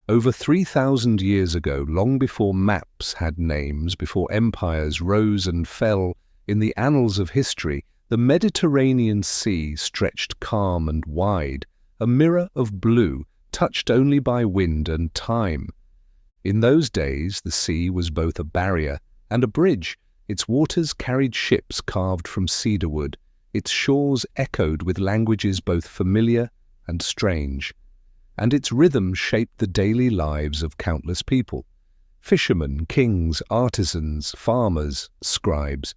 Over 3,000 years ago, long before maps had names, before empires rose and fell in the annals of history, the Mediterranean Sea stretched calm and wide, a mirror of blue, touched only by wind and time. In those days, the sea was both a barrier and a bridge. Its waters carried ships carved from cedar wood. Its shores echoed with languages both familiar and strange. And its rhythm shaped the daily lives of countless people: fishermen, kings, artisans, farmers, scribes.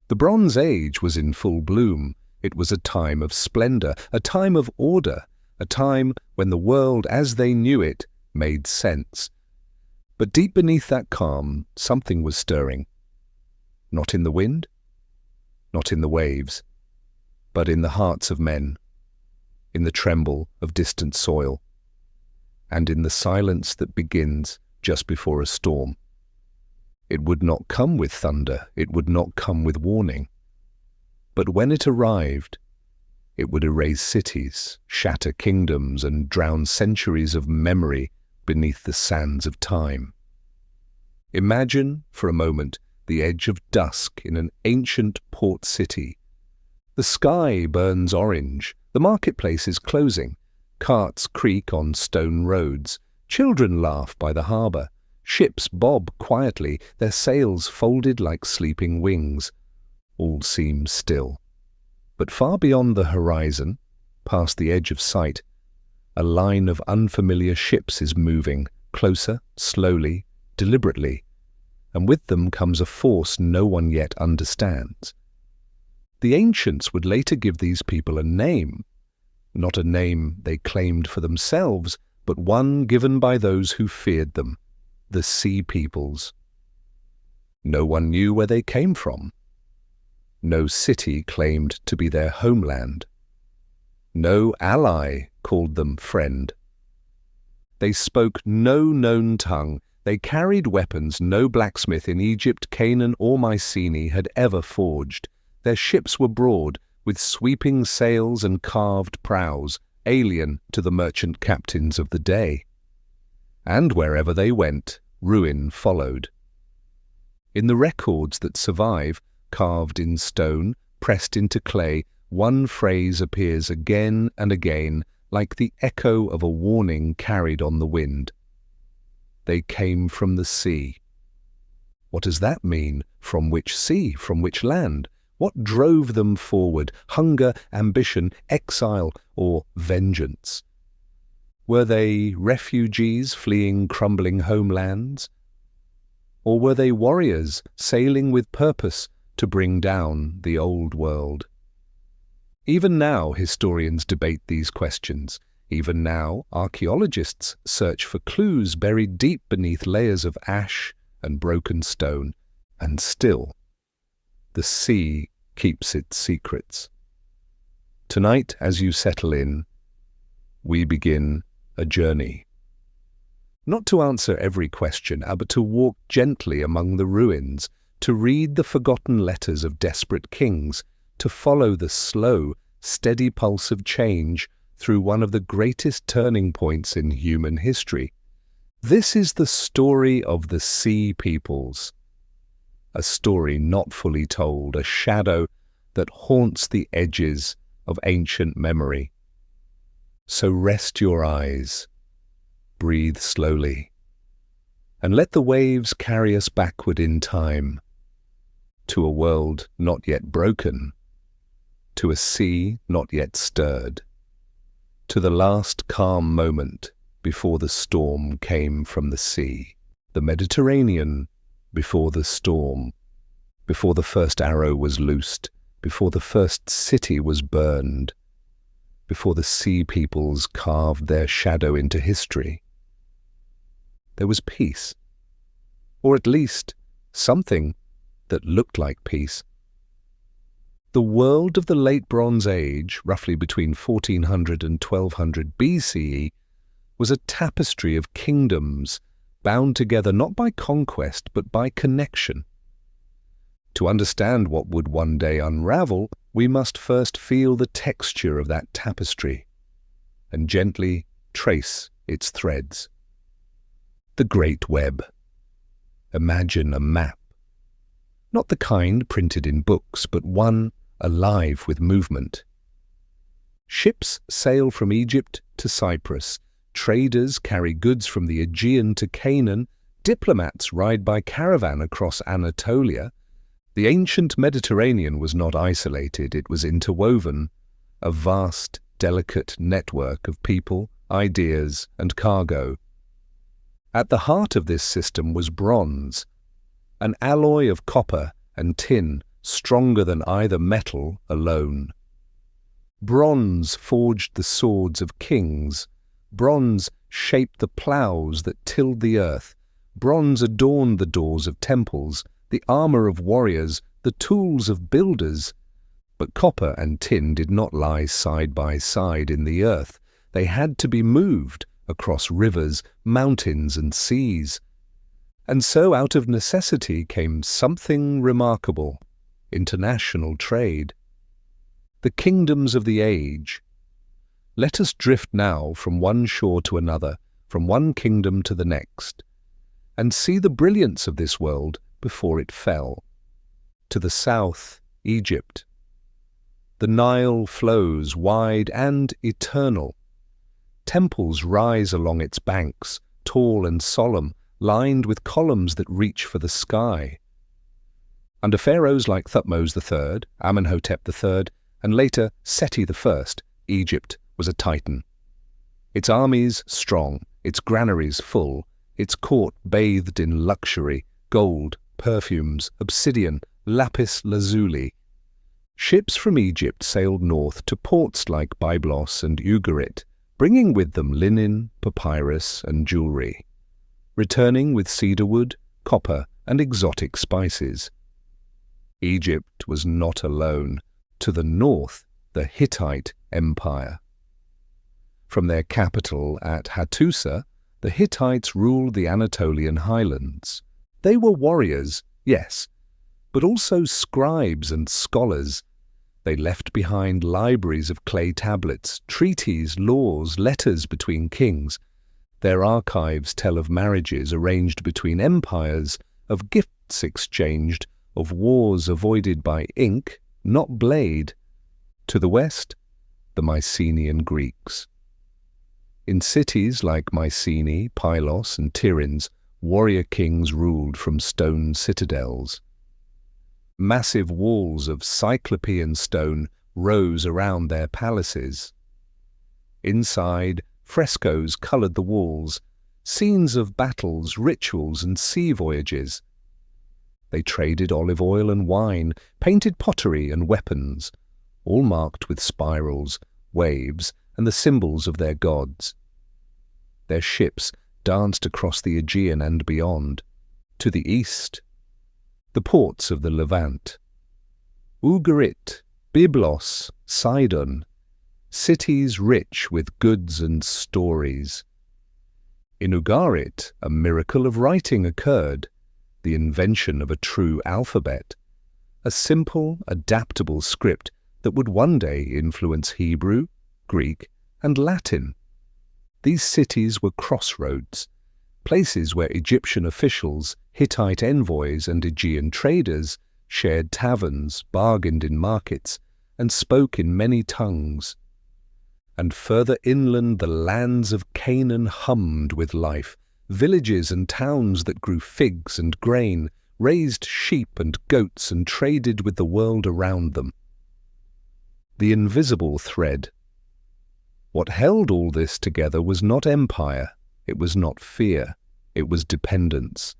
The Bronze Age was in full bloom. It was a time of splendor, a time of order, a time when the world as they knew it made sense. But deep beneath that calm, something was stirring. Not in the wind, not in the waves, but in the hearts of men, in the tremble of distant soil, and in the silence that begins just before a storm. It would not come with thunder, it would not come with warning. But when it arrived, it would erase cities, shatter kingdoms, and drown centuries of memory beneath the sands of time. Imagine, for a moment, the edge of dusk in an ancient port city. The sky burns orange, the marketplace is closing, carts creak on stone roads, children laugh by the harbour, ships bob quietly, their sails folded like sleeping wings. All seems still. But far beyond the horizon, past the edge of sight, a line of unfamiliar ships is moving, closer, slowly, deliberately, and with them comes a force no one yet understands. The ancients would later give these people a name, not a name they claimed for themselves, but one given by those who feared them, the Sea Peoples. No one knew where they came from. No city claimed to be their homeland. No ally called them friend. They spoke no known tongue. They carried weapons no blacksmith in Egypt, Canaan, or Mycenae had ever forged. Their ships were broad, with sweeping sails and carved prows, alien to the merchant captains of the day. And wherever they went, ruin followed. In the records that survive, carved in stone, pressed into clay, one phrase appears again and again, like the echo of a warning carried on the wind. They came from the sea. What does that mean? From which sea? From which land? What drove them forward? Hunger, ambition, exile, or vengeance? Were they refugees fleeing crumbling homelands? Or were they warriors sailing with purpose to bring down the old world? Even now, historians debate these questions. Even now, archaeologists search for clues buried deep beneath layers of ash and broken stone. And still, the sea keeps its secrets. Tonight, as you settle in, we begin a journey. Not to answer every question, but to walk gently among the ruins, to read the forgotten letters of desperate kings, to follow the slow, steady pulse of change through one of the greatest turning points in human history. This is the story of the Sea Peoples. A story not fully told, a shadow that haunts the edges of ancient memory. So rest your eyes, breathe slowly, and let the waves carry us backward in time, to a world not yet broken, to a sea not yet stirred, to the last calm moment before the storm came from the sea, the Mediterranean before the storm, before the first arrow was loosed, before the first city was burned, before the Sea Peoples carved their shadow into history. There was peace, or at least something that looked like peace. The world of the Late Bronze Age, roughly between 1400 and 1200 BCE, was a tapestry of kingdoms bound together not by conquest but by connection. To understand what would one day unravel, we must first feel the texture of that tapestry and gently trace its threads. The Great Web. Imagine a map. Not the kind printed in books, but one alive with movement. Ships sail from Egypt to Cyprus. Traders carry goods from the Aegean to Canaan. Diplomats ride by caravan across Anatolia. The ancient Mediterranean was not isolated, it was interwoven, a vast, delicate network of people, ideas, and cargo. At the heart of this system was bronze, an alloy of copper and tin stronger than either metal alone. Bronze forged the swords of kings. Bronze shaped the ploughs that tilled the earth. Bronze adorned the doors of temples, the armor of warriors, the tools of builders. But copper and tin did not lie side by side in the earth. They had to be moved across rivers, mountains, and seas. And so out of necessity came something remarkable: international trade. The kingdoms of the age. Let us drift now from one shore to another, from one kingdom to the next, and see the brilliance of this world before it fell. To the south, Egypt. The Nile flows wide and eternal. Temples rise along its banks, tall and solemn, lined with columns that reach for the sky. Under pharaohs like Thutmose III, Amenhotep III, and later Seti I, Egypt was a titan. Its armies strong, its granaries full, its court bathed in luxury, gold, perfumes, obsidian, lapis lazuli. Ships from Egypt sailed north to ports like Byblos and Ugarit, bringing with them linen, papyrus, and jewelry, returning with cedarwood, copper, and exotic spices. Egypt was not alone. To the north, the Hittite Empire. From their capital at Hattusa, the Hittites ruled the Anatolian highlands. They were warriors, yes, but also scribes and scholars. They left behind libraries of clay tablets, treaties, laws, letters between kings. Their archives tell of marriages arranged between empires, of gifts exchanged, of wars avoided by ink, not blade. To the west, the Mycenaean Greeks. In cities like Mycenae, Pylos, and Tiryns, warrior kings ruled from stone citadels. Massive walls of cyclopean stone rose around their palaces. Inside, frescoes coloured the walls, scenes of battles, rituals, and sea voyages. They traded olive oil and wine, painted pottery and weapons, all marked with spirals, waves, and the symbols of their gods. Their ships danced across the Aegean and beyond. To the east, the ports of the Levant. Ugarit, Byblos, Sidon, cities rich with goods and stories. In Ugarit, a miracle of writing occurred, the invention of a true alphabet, a simple, adaptable script that would one day influence Hebrew, Greek, and Latin. These cities were crossroads, places where Egyptian officials, Hittite envoys, and Aegean traders shared taverns, bargained in markets, and spoke in many tongues. And further inland the lands of Canaan hummed with life, villages and towns that grew figs and grain, raised sheep and goats, and traded with the world around them. The invisible thread. What held all this together was not empire, it was not fear, it was dependence.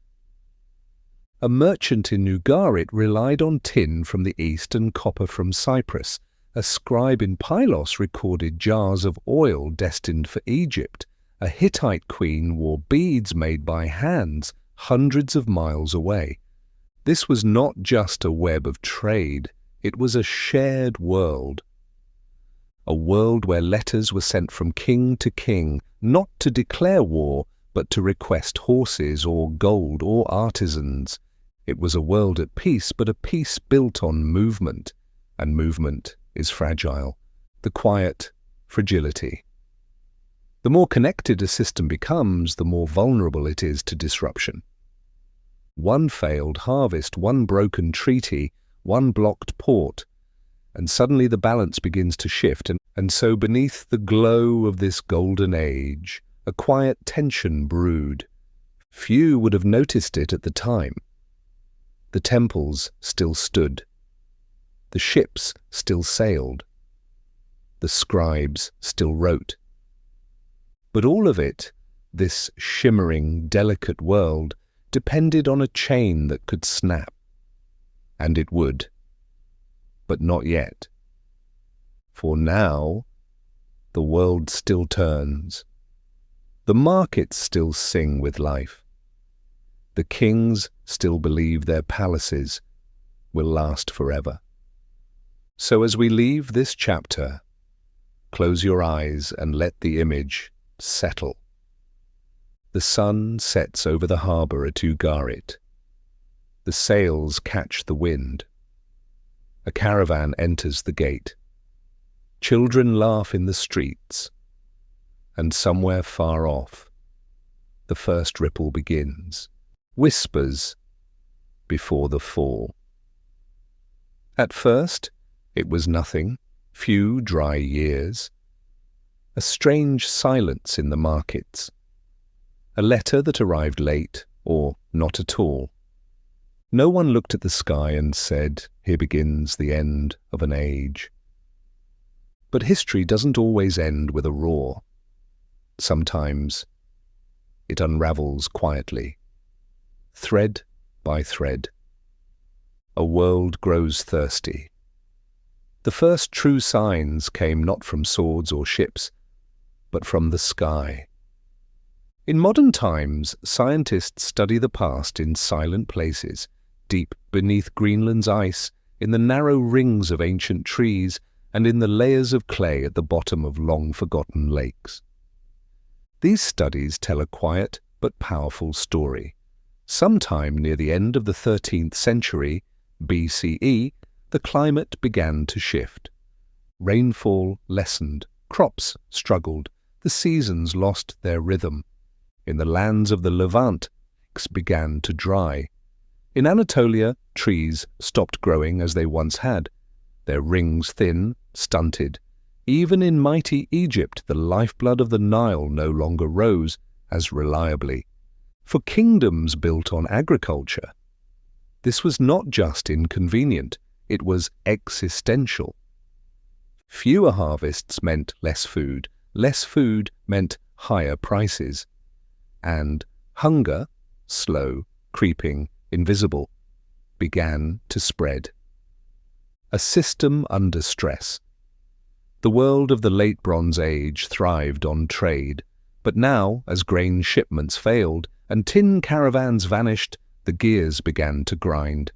A merchant in Ugarit relied on tin from the east and copper from Cyprus. A scribe in Pylos recorded jars of oil destined for Egypt. A Hittite queen wore beads made by hands hundreds of miles away. This was not just a web of trade, it was a shared world. A world where letters were sent from king to king, not to declare war, but to request horses or gold or artisans. It was a world at peace, but a peace built on movement, and movement is fragile. The quiet fragility. The more connected a system becomes, the more vulnerable it is to disruption. One failed harvest, one broken treaty, one blocked port, and suddenly the balance begins to shift, and so beneath the glow of this golden age, a quiet tension brewed. Few would have noticed it at the time. The temples still stood. The ships still sailed. The scribes still wrote. But all of it, this shimmering, delicate world, depended on a chain that could snap. And it would. But not yet. For now, the world still turns. The markets still sing with life. The kings still believe their palaces will last forever. So as we leave this chapter, close your eyes and let the image settle. The sun sets over the harbour at Ugarit. The sails catch the wind. A caravan enters the gate. Children laugh in the streets. And somewhere far off, the first ripple begins. Whispers before the fall. At first, it was nothing, few dry years. A strange silence in the markets. A letter that arrived late, or not at all. No one looked at the sky and said, "Here begins the end of an age." But history doesn't always end with a roar. Sometimes it unravels quietly, thread by thread. A world grows thirsty. The first true signs came not from swords or ships, but from the sky. In modern times, scientists study the past in silent places, deep beneath Greenland's ice, in the narrow rings of ancient trees, and in the layers of clay at the bottom of long-forgotten lakes. These studies tell a quiet but powerful story. Sometime near the end of the 13th century, BCE, the climate began to shift. Rainfall lessened, crops struggled, the seasons lost their rhythm. In the lands of the Levant, lakes began to dry. In Anatolia, trees stopped growing as they once had, their rings thin, stunted. Even in mighty Egypt, the lifeblood of the Nile no longer rose as reliably. For kingdoms built on agriculture, this was not just inconvenient, it was existential. Fewer harvests meant less food meant higher prices. And hunger, slow, creeping, invisible, began to spread. A system under stress. The world of the late Bronze Age thrived on trade, but now, as grain shipments failed and tin caravans vanished, the gears began to grind.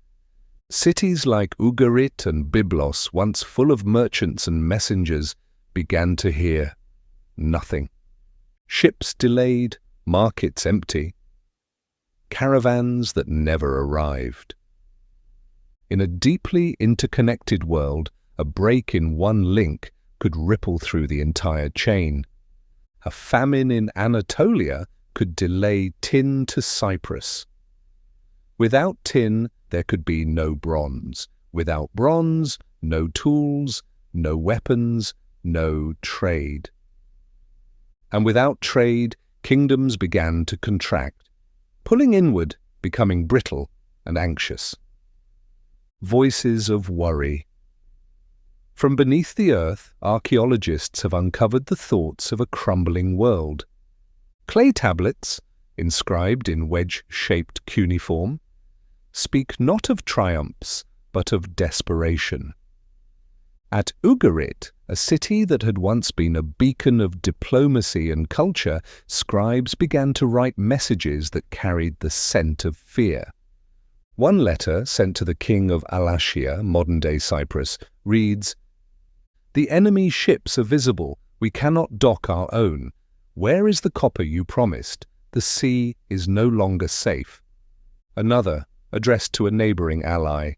Cities like Ugarit and Byblos, once full of merchants and messengers, began to hear nothing. Ships delayed, markets empty. Caravans that never arrived. In a deeply interconnected world, a break in one link could ripple through the entire chain. A famine in Anatolia could delay tin to Cyprus. Without tin, there could be no bronze. Without bronze, no tools, no weapons, no trade. And without trade, kingdoms began to contract, pulling inward, becoming brittle and anxious. Voices of worry. From beneath the earth, archaeologists have uncovered the thoughts of a crumbling world. Clay tablets, inscribed in wedge-shaped cuneiform, speak not of triumphs, but of desperation. At Ugarit, a city that had once been a beacon of diplomacy and culture, scribes began to write messages that carried the scent of fear. One letter, sent to the king of Alashia, modern-day Cyprus, reads, "The enemy ships are visible. We cannot dock our own. Where is the copper you promised? The sea is no longer safe." Another, addressed to a neighboring ally,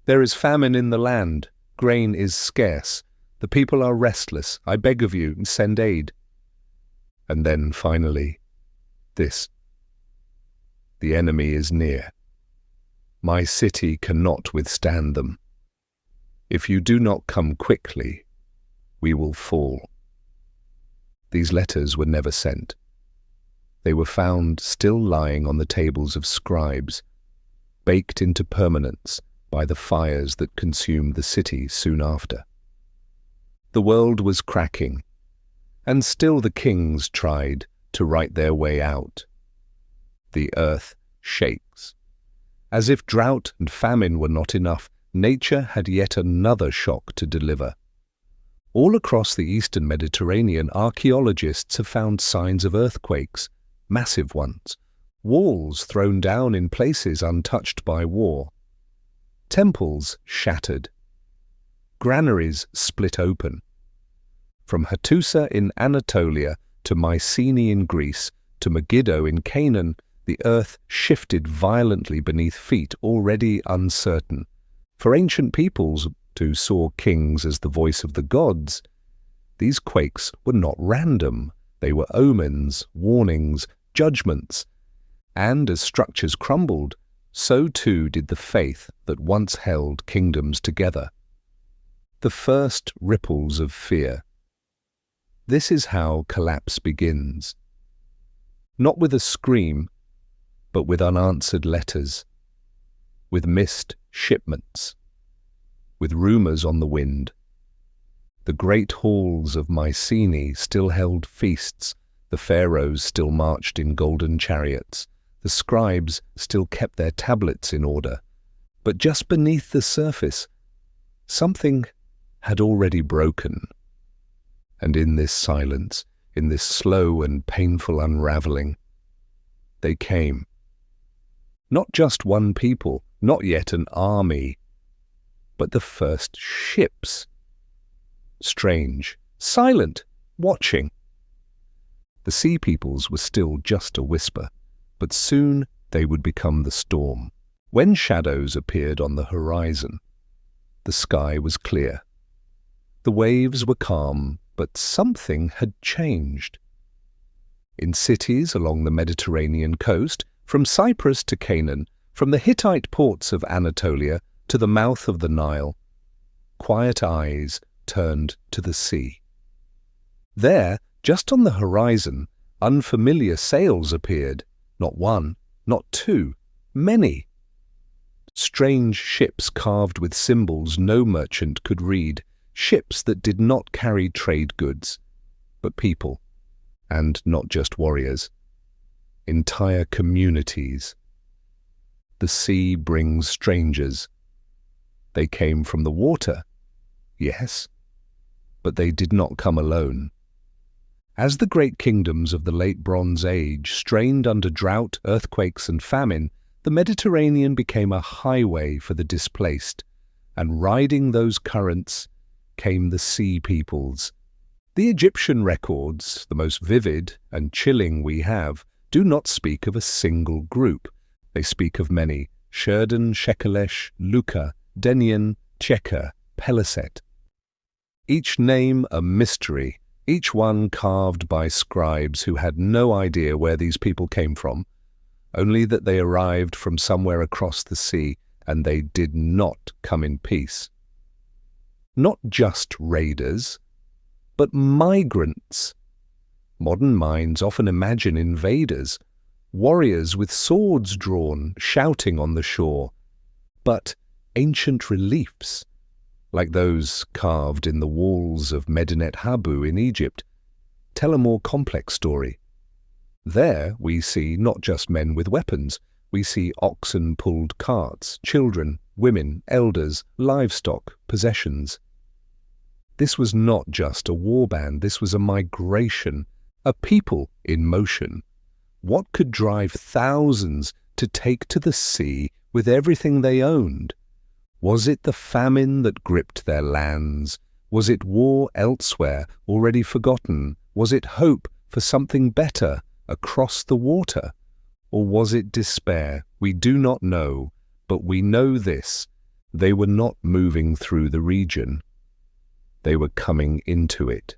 "There is famine in the land. Grain is scarce. The people are restless. I beg of you, send aid." And then, finally, this: the enemy is near. My city cannot withstand them. If you do not come quickly, we will fall. These letters were never sent. They were found still lying on the tables of scribes, baked into permanence by the fires that consumed the city soon after. The world was cracking, and still the kings tried to write their way out. The earth shakes. As if drought and famine were not enough, nature had yet another shock to deliver. All across the eastern Mediterranean, archaeologists have found signs of earthquakes, massive ones, walls thrown down in places untouched by war, temples shattered, granaries split open. From Hattusa in Anatolia to Mycenae in Greece to Megiddo in Canaan, the earth shifted violently beneath feet already uncertain. For ancient peoples who saw kings as the voice of the gods, these quakes were not random. They were omens, warnings, judgments. And as structures crumbled, so too did the faith that once held kingdoms together. The first ripples of fear. This is how collapse begins. Not with a scream, but with unanswered letters, with missed shipments, with rumours on the wind. The great halls of Mycenae still held feasts, the pharaohs still marched in golden chariots, the scribes still kept their tablets in order. But just beneath the surface, something had already broken. And in this silence, in this slow and painful unravelling, they came. Not just one people, not yet an army, but the first ships. Strange, silent, watching. The sea peoples were still just a whisper, but soon they would become the storm. When shadows appeared on the horizon, the sky was clear. The waves were calm, but something had changed. In cities along the Mediterranean coast, from Cyprus to Canaan, from the Hittite ports of Anatolia to the mouth of the Nile, quiet eyes turned to the sea. There, just on the horizon, unfamiliar sails appeared. Not one, not two, many. Strange ships carved with symbols no merchant could read, ships that did not carry trade goods, but people, and not just warriors. Entire communities. The sea brings strangers. They came from the water, yes, but they did not come alone. As the great kingdoms of the late Bronze Age strained under drought, earthquakes, and famine, the Mediterranean became a highway for the displaced, and riding those currents came the sea peoples. The Egyptian records, the most vivid and chilling we have, do not speak of a single group. They speak of many: Sherden, Shekelesh, Luka, Denian, Cheka, Peliset. Each name a mystery, each one carved by scribes who had no idea where these people came from, only that they arrived from somewhere across the sea, and they did not come in peace. Not just raiders, but migrants. Modern minds often imagine invaders, warriors with swords drawn, shouting on the shore. But ancient reliefs, like those carved in the walls of Medinet Habu in Egypt, tell a more complex story. There we see not just men with weapons, we see oxen-pulled carts, children, women, elders, livestock, possessions. This was not just a warband, this was a migration, a people in motion. What could drive thousands to take to the sea with everything they owned? Was it the famine that gripped their lands? Was it war elsewhere, already forgotten? Was it hope for something better across the water? Or was it despair? We do not know, but we know this: they were not moving through the region. They were coming into it.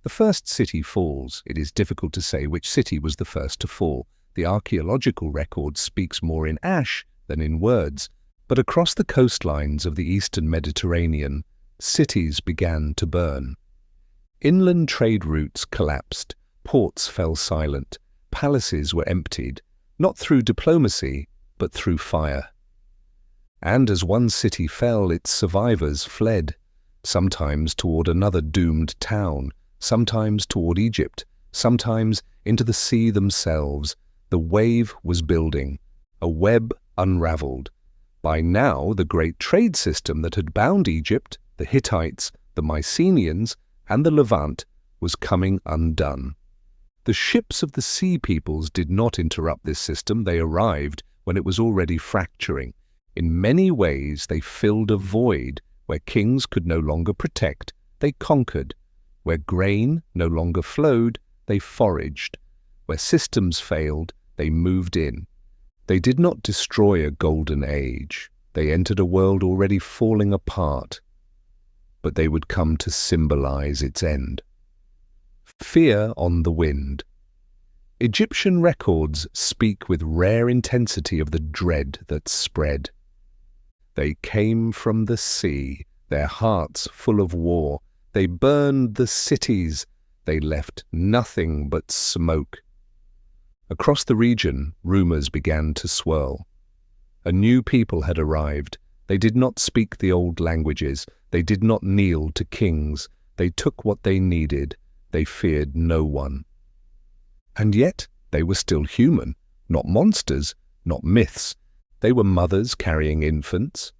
The first city falls. It is difficult to say which city was the first to fall. The archaeological record speaks more in ash than in words. But across the coastlines of the eastern Mediterranean, cities began to burn. Inland trade routes collapsed, ports fell silent, palaces were emptied, not through diplomacy, but through fire. And as one city fell, its survivors fled, sometimes toward another doomed town, sometimes toward Egypt, sometimes into the sea themselves. The wave was building, a web unraveled. By now, the great trade system that had bound Egypt, the Hittites, the Mycenaeans, and the Levant was coming undone. The ships of the sea peoples did not interrupt this system. They arrived when it was already fracturing. In many ways, they filled a void. Where kings could no longer protect, they conquered. Where grain no longer flowed, they foraged. Where systems failed, they moved in. They did not destroy a golden age. They entered a world already falling apart. But they would come to symbolize its end. Fear on the wind. Egyptian records speak with rare intensity of the dread that spread. They came from the sea, their hearts full of war. They burned the cities. They left nothing but smoke. Across the region, rumors began to swirl. A new people had arrived. They did not speak the old languages. They did not kneel to kings. They took what they needed. They feared no one. And yet, they were still human, not monsters, not myths. They were mothers carrying infants,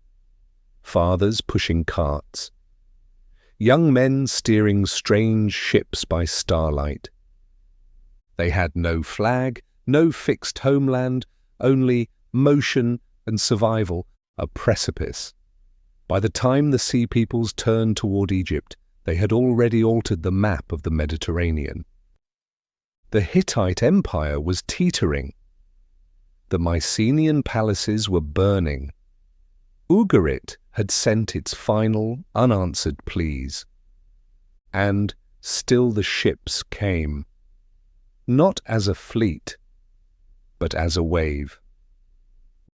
fathers pushing carts, young men steering strange ships by starlight. They had no flag, no fixed homeland, only motion and survival, a precipice. By the time the sea peoples turned toward Egypt, they had already altered the map of the Mediterranean. The Hittite Empire was teetering. The Mycenaean palaces were burning. Ugarit had sent its final, unanswered pleas. And still the ships came, not as a fleet, but as a wave.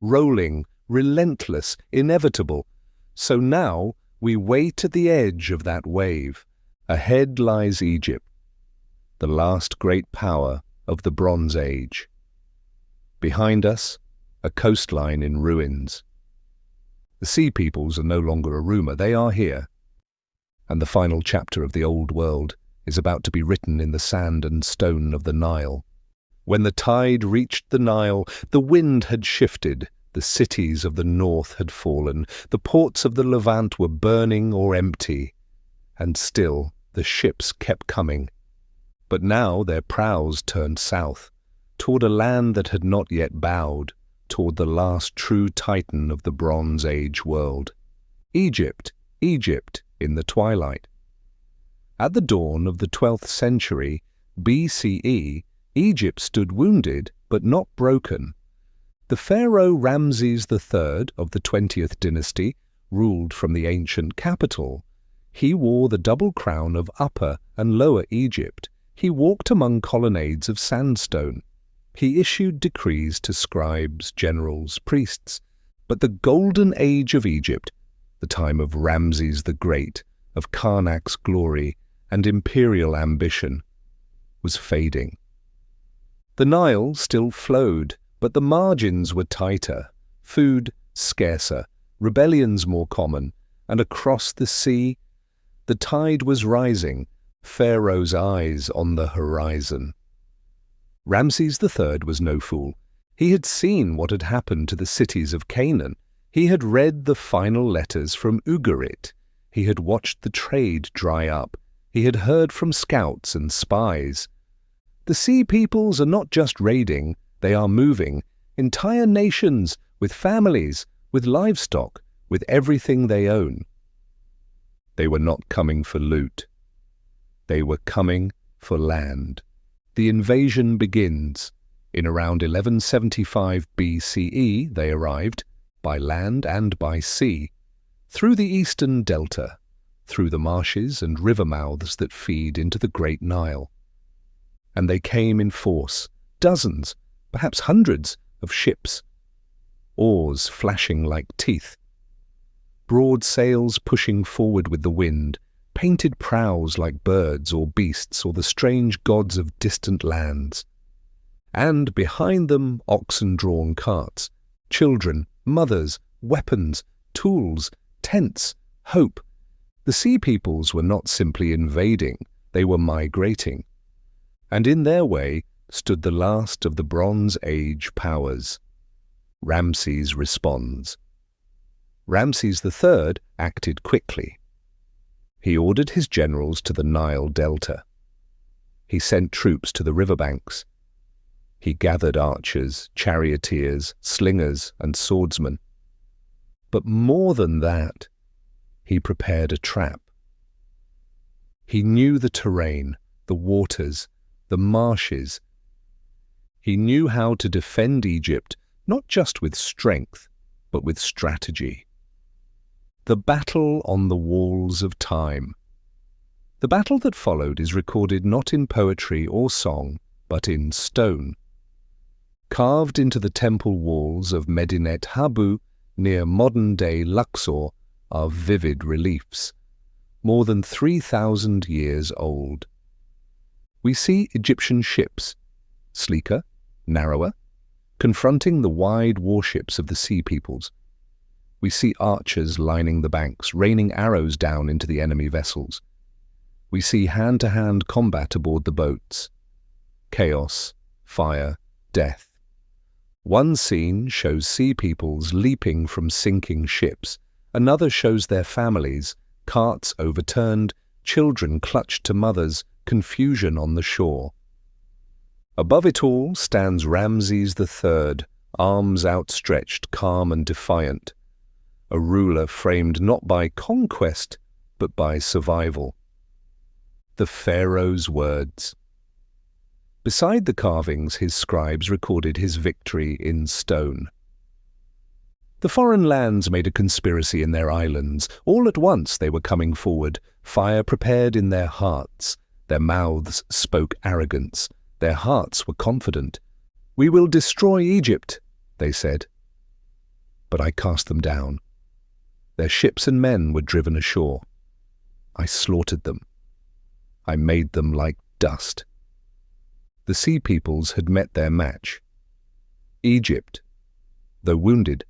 Rolling, relentless, inevitable. So now we wait at the edge of that wave. Ahead lies Egypt, the last great power of the Bronze Age. Behind us, a coastline in ruins. The sea peoples are no longer a rumor, they are here. And the final chapter of the old world is about to be written in the sand and stone of the Nile. When the tide reached the Nile, the wind had shifted, the cities of the north had fallen, the ports of the Levant were burning or empty, and still the ships kept coming. But now their prows turned south, toward a land that had not yet bowed, toward the last true titan of the Bronze Age world. Egypt, Egypt in the twilight. At the dawn of the 12th century BCE, Egypt stood wounded but not broken. The pharaoh Ramses III of the 20th dynasty ruled from the ancient capital. He wore the double crown of Upper and Lower Egypt. He walked among colonnades of sandstone. He issued decrees to scribes, generals, priests. But the golden age of Egypt, the time of Ramses the Great, of Karnak's glory and imperial ambition, was fading. The Nile still flowed, but the margins were tighter, food scarcer, rebellions more common, and across the sea, the tide was rising, Pharaoh's eyes on the horizon. Ramses III was no fool. He had seen what had happened to the cities of Canaan. He had read the final letters from Ugarit. He had watched the trade dry up. He had heard from scouts and spies. The sea peoples are not just raiding, they are moving. Entire nations, with families, with livestock, with everything they own. They were not coming for loot. They were coming for land. The invasion begins. In around 1175 BCE they arrived, by land and by sea, through the eastern delta. through the marshes and river mouths that feed into the Great Nile. And they came in force, dozens, perhaps hundreds of ships, oars flashing like teeth, broad sails pushing forward with the wind, painted prows like birds or beasts or the strange gods of distant lands. And behind them, oxen-drawn carts, children, mothers, weapons, tools, tents, hope. The sea peoples were not simply invading, they were migrating. And in their way stood the last of the Bronze Age powers. Ramses responds. Ramses III acted quickly. He ordered his generals to the Nile Delta. He sent troops to the riverbanks. He gathered archers, charioteers, slingers, and swordsmen. But more than that, he prepared a trap. He knew the terrain, the waters, the marshes. He knew how to defend Egypt, not just with strength, but with strategy. The battle on the walls of time. The battle that followed is recorded not in poetry or song, but in stone. Carved into the temple walls of Medinet Habu near modern-day Luxor are vivid reliefs, more than 3,000 years old. We see Egyptian ships, sleeker, narrower, confronting the wide warships of the sea peoples. We see archers lining the banks, raining arrows down into the enemy vessels. We see hand-to-hand combat aboard the boats. Chaos, fire, death. One scene shows sea peoples leaping from sinking ships. Another shows their families, carts overturned, children clutched to mothers, confusion on the shore. Above it all stands Ramses III, arms outstretched, calm and defiant, a ruler framed not by conquest, but by survival. The Pharaoh's words. Beside the carvings, his scribes recorded his victory in stone. The foreign lands made a conspiracy in their islands. All at once they were coming forward, fire prepared in their hearts. Their mouths spoke arrogance. Their hearts were confident. "We will destroy Egypt," they said. But I cast them down. Their ships and men were driven ashore. I slaughtered them. I made them like dust. The sea peoples had met their match. Egypt, though wounded,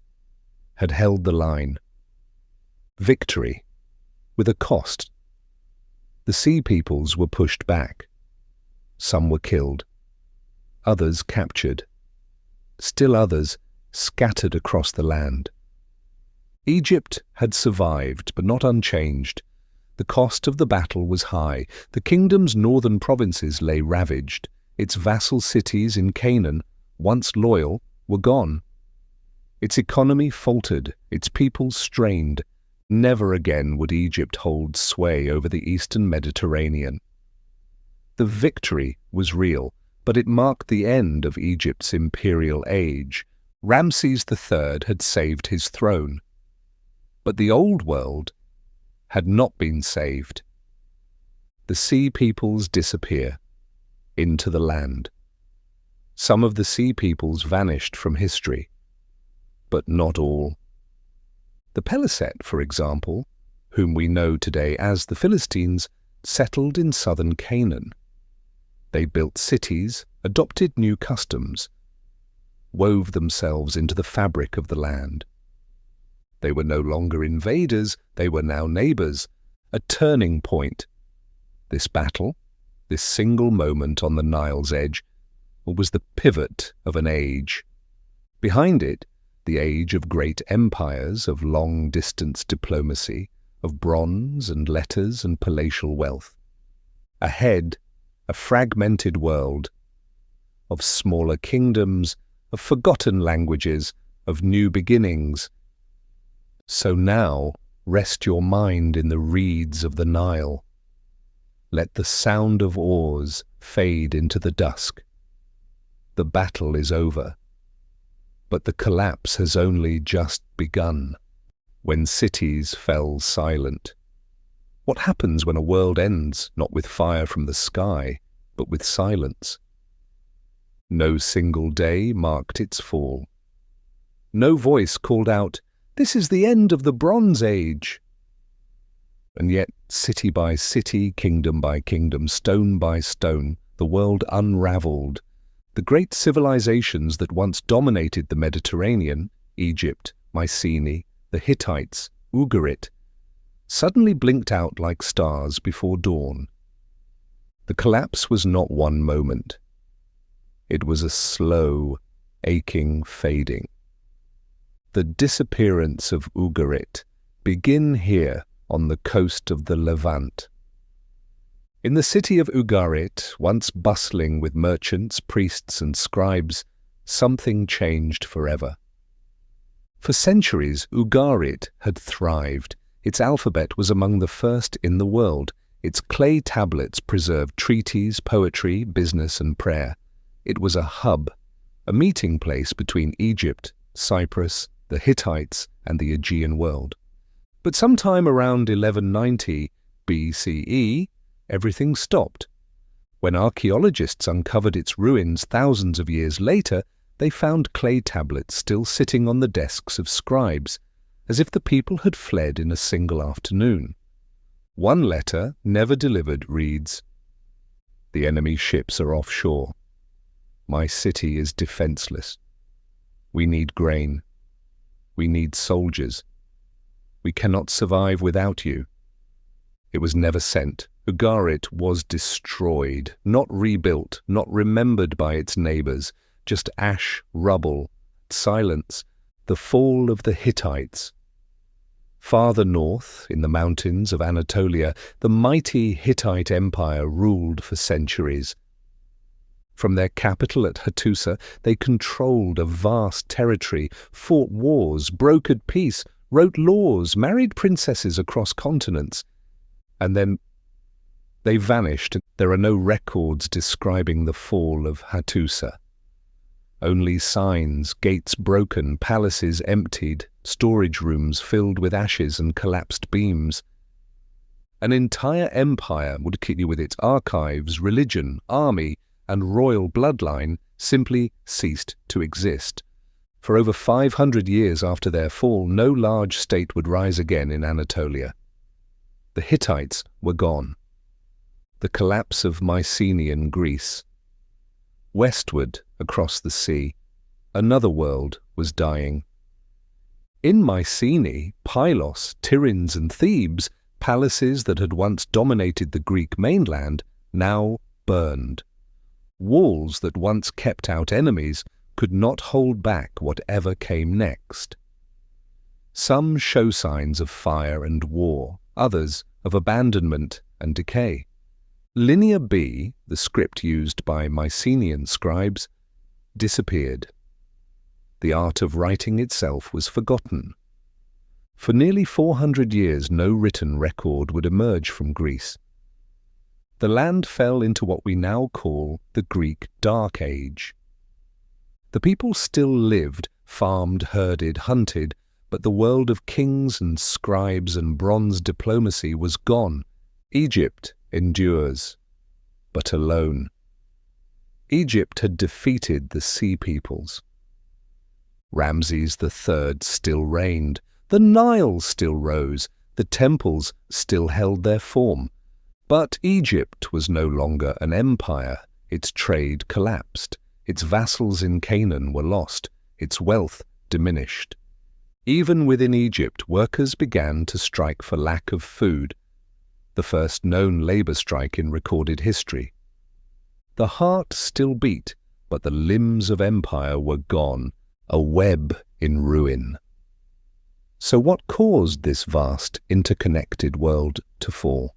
had held the line. Victory, with a cost. The sea peoples were pushed back. Some were killed. Others captured. Still others scattered across the land. Egypt had survived, but not unchanged. The cost of the battle was high. The kingdom's northern provinces lay ravaged. Its vassal cities in Canaan, once loyal, were gone. Its economy faltered, its people strained. Never again would Egypt hold sway over the eastern Mediterranean. The victory was real, but it marked the end of Egypt's imperial age. Ramses III had saved his throne. But the old world had not been saved. The sea peoples disappear into the land. Some of the sea peoples vanished from history, but not all. The Peliset, for example, whom we know today as the Philistines, settled in southern Canaan. They built cities, adopted new customs, wove themselves into the fabric of the land. They were no longer invaders, they were now neighbors, a turning point. This battle, this single moment on the Nile's edge, was the pivot of an age. Behind it, the age of great empires, of long-distance diplomacy, of bronze and letters and palatial wealth. Ahead, a fragmented world, of smaller kingdoms, of forgotten languages, of new beginnings. So now, rest your mind in the reeds of the Nile. Let the sound of oars fade into the dusk. The battle is over, but the collapse has only just begun. When cities fell silent, What happens when a world ends, not with fire from the sky, but with silence? No single day marked its fall. No voice called out, "This is the end of the Bronze Age." And yet, city by city, kingdom by kingdom, stone by stone, the world unraveled. The great civilizations that once dominated the Mediterranean, Egypt, Mycenae, the Hittites, Ugarit, suddenly blinked out like stars before dawn. The collapse was not one moment. It was a slow, aching fading. The disappearance of Ugarit began here on the coast of the Levant. In the city of Ugarit, once bustling with merchants, priests and scribes, something changed forever. For centuries, Ugarit had thrived. Its alphabet was among the first in the world. Its clay tablets preserved treaties, poetry, business and prayer. It was a hub, a meeting place between Egypt, Cyprus, the Hittites and the Aegean world. But sometime around 1190 BCE, everything stopped. When archaeologists uncovered its ruins thousands of years later, they found clay tablets still sitting on the desks of scribes, as if the people had fled in a single afternoon. One letter, never delivered, reads, "The enemy's ships are offshore. My city is defenseless. We need grain. We need soldiers. We cannot survive without you." It was never sent. Ugarit was destroyed, not rebuilt, not remembered by its neighbors, just ash, rubble, silence, the fall of the Hittites. Farther north, in the mountains of Anatolia, the mighty Hittite Empire ruled for centuries. From their capital at Hattusa, they controlled a vast territory, fought wars, brokered peace, wrote laws, married princesses across continents. And then they vanished. There are no records describing the fall of Hattusa. Only signs, gates broken, palaces emptied, storage rooms filled with ashes and collapsed beams. An entire empire would continue with its archives, religion, army, and royal bloodline simply ceased to exist. For over 500 years after their fall, no large state would rise again in Anatolia. The Hittites were gone. The collapse of Mycenaean Greece. Westward, across the sea, another world was dying. In Mycenae, Pylos, Tiryns and Thebes, palaces that had once dominated the Greek mainland, now burned. Walls that once kept out enemies could not hold back whatever came next. Some show signs of fire and war, others of abandonment and decay. Linear B, the script used by Mycenaean scribes, disappeared. The art of writing itself was forgotten. For nearly 400 years no written record would emerge from Greece. The land fell into what we now call the Greek Dark Age. The people still lived, farmed, herded, hunted, but the world of kings and scribes and bronze diplomacy was gone. Egypt endures, but alone. Egypt had defeated the sea peoples. Ramses III still reigned, the Nile still rose, the temples still held their form. But Egypt was no longer an empire. Its trade collapsed. Its vassals in Canaan were lost. Its wealth diminished. Even within Egypt, workers began to strike for lack of food, the first known labor strike in recorded history. The heart still beat, but the limbs of empire were gone, a web in ruin. So what caused this vast, interconnected world to fall?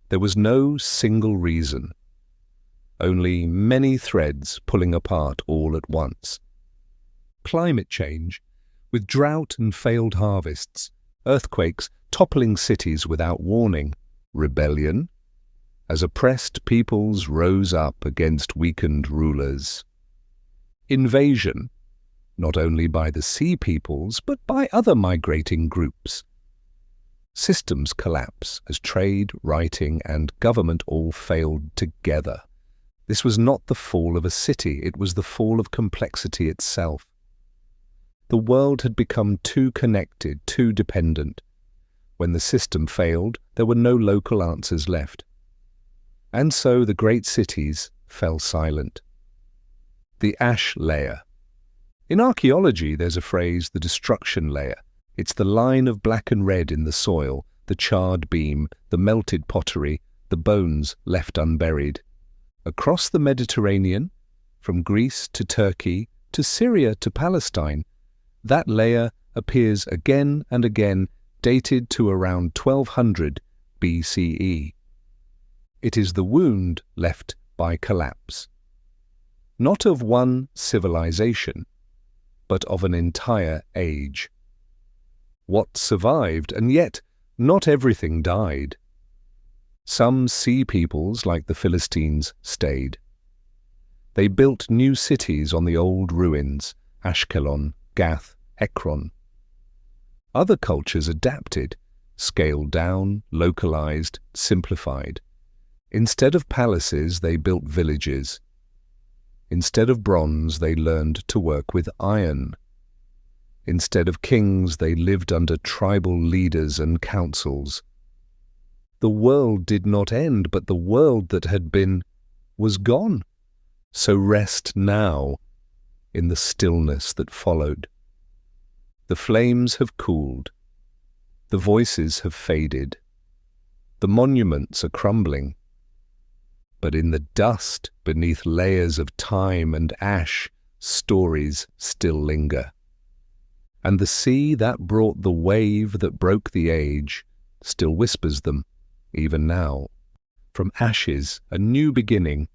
There was no single reason, only many threads pulling apart all at once. Climate change, with drought and failed harvests, earthquakes toppling cities without warning, rebellion, as oppressed peoples rose up against weakened rulers. Invasion, not only by the sea peoples, but by other migrating groups. Systems collapse as trade, writing, and government all failed together. This was not the fall of a city, it was the fall of complexity itself. The world had become too connected, too dependent. When the system failed, there were no local answers left. And so the great cities fell silent. The ash layer. In archaeology, there's a phrase, the destruction layer. It's the line of black and red in the soil, the charred beam, the melted pottery, the bones left unburied. Across the Mediterranean, from Greece to Turkey to Syria to Palestine, that layer appears again and again, dated to around 1200 BCE. It is the wound left by collapse. Not of one civilization, but of an entire age. What survived, and yet not everything died. Some sea peoples, like the Philistines, stayed. They built new cities on the old ruins, Ashkelon, Gath, Ekron. Other cultures adapted, scaled down, localized, simplified. Instead of palaces, they built villages. Instead of bronze, they learned to work with iron. Instead of kings, they lived under tribal leaders and councils. The world did not end, but the world that had been was gone. So rest now in the stillness that followed. The flames have cooled. The voices have faded. The monuments are crumbling. But in the dust, beneath layers of time and ash, stories still linger. And the sea that brought the wave that broke the age still whispers them, even now. From ashes, a new beginning.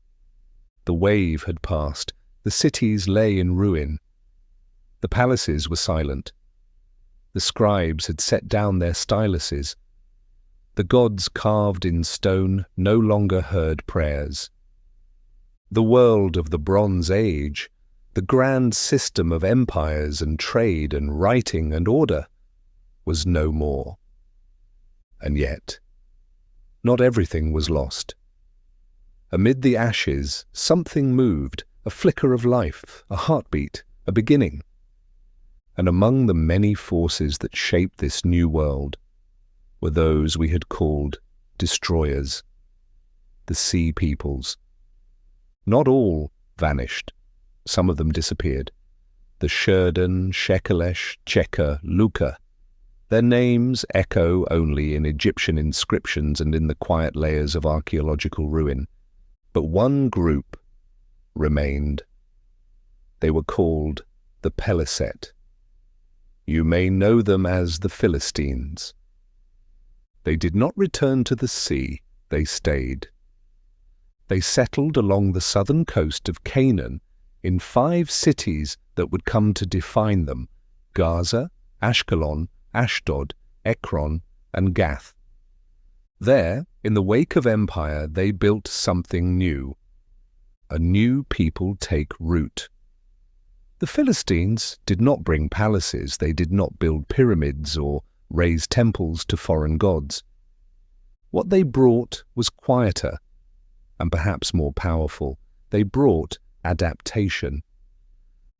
The wave had passed. The cities lay in ruin. The palaces were silent. The scribes had set down their styluses. The gods carved in stone no longer heard prayers. The world of the Bronze Age, the grand system of empires and trade and writing and order, was no more. And yet, not everything was lost. Amid the ashes, something moved, a flicker of life, a heartbeat, a beginning. And among the many forces that shaped this new world were those we had called destroyers, the sea peoples. Not all vanished. Some of them disappeared. The Sherdan, Shekelesh, Cheka, Luka. Their names echo only in Egyptian inscriptions and in the quiet layers of archaeological ruin. But one group remained. They were called the Peliset. You may know them as the Philistines. They did not return to the sea, they stayed. They settled along the southern coast of Canaan in 5 cities that would come to define them: Gaza, Ashkelon, Ashdod, Ekron, and Gath. There, in the wake of empire, they built something new. A new people take root. The Philistines did not bring palaces, they did not build pyramids or raise temples to foreign gods. What they brought was quieter and perhaps more powerful. They brought adaptation.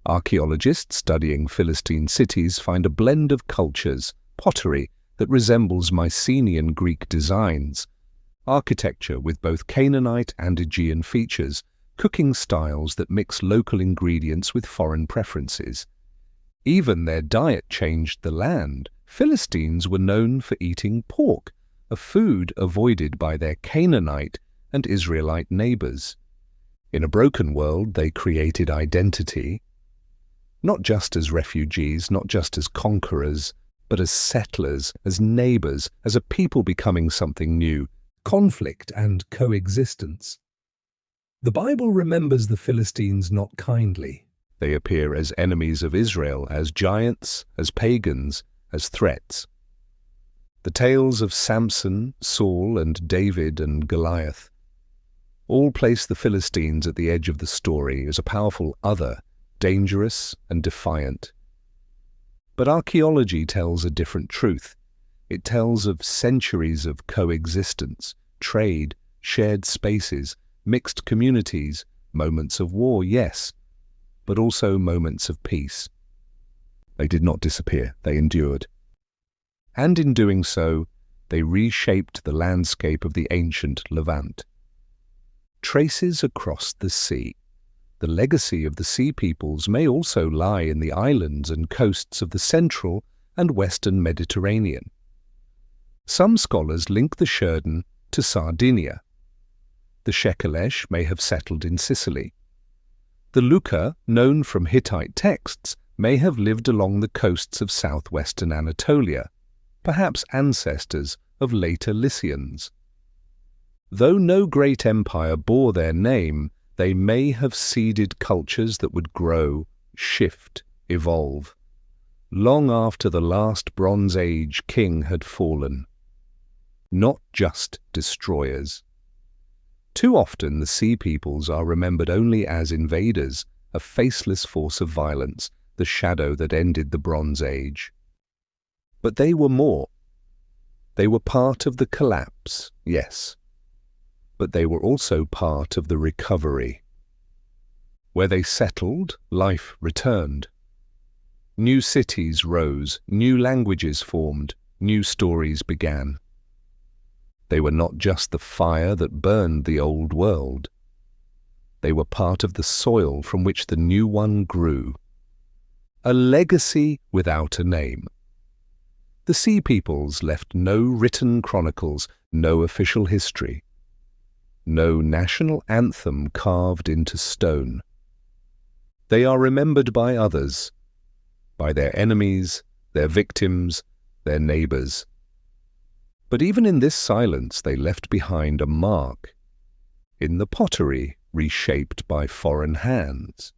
Archaeologists studying Philistine cities find a blend of cultures, pottery that resembles Mycenaean Greek designs, architecture with both Canaanite and Aegean features, cooking styles that mix local ingredients with foreign preferences. Even their diet changed the land. Philistines were known for eating pork, a food avoided by their Canaanite and Israelite neighbors. In a broken world, they created identity, not just as refugees, not just as conquerors, but as settlers, as neighbors, as a people becoming something new, conflict and coexistence. The Bible remembers the Philistines not kindly. They appear as enemies of Israel, as giants, as pagans, as threats. The tales of Samson, Saul, and David and Goliath all place the Philistines at the edge of the story as a powerful other, dangerous and defiant. But archaeology tells a different truth. It tells of centuries of coexistence, trade, shared spaces, mixed communities, moments of war, yes, but also moments of peace. They did not disappear, they endured. And in doing so, they reshaped the landscape of the ancient Levant. Traces across the sea. The legacy of the sea peoples may also lie in the islands and coasts of the central and western Mediterranean. Some scholars link the Sherden to Sardinia. The Shekelesh may have settled in Sicily. The Luca, known from Hittite texts, may have lived along the coasts of southwestern Anatolia, perhaps ancestors of later Lycians. Though no great empire bore their name, they may have seeded cultures that would grow, shift, evolve, long after the last Bronze Age king had fallen. Not just destroyers. Too often the sea peoples are remembered only as invaders, a faceless force of violence, the shadow that ended the Bronze Age. But they were more. They were part of the collapse, yes, but they were also part of the recovery. Where they settled, life returned. New cities rose, new languages formed, new stories began. They were not just the fire that burned the old world. They were part of the soil from which the new one grew. A legacy without a name. The sea peoples left no written chronicles, no official history, no national anthem carved into stone. They are remembered by others, by their enemies, their victims, their neighbors. But even in this silence they left behind a mark, in the pottery reshaped by foreign hands,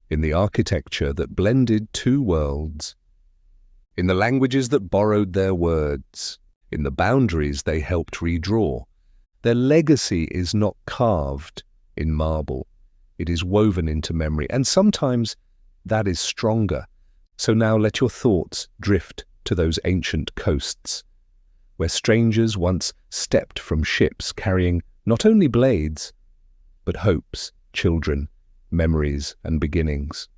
in the architecture that blended two worlds, in the languages that borrowed their words, in the boundaries they helped redraw. Their legacy is not carved in marble. It is woven into memory, and sometimes that is stronger. So now let your thoughts drift to those ancient coasts, where strangers once stepped from ships carrying not only blades, but hopes, children, memories, and beginnings.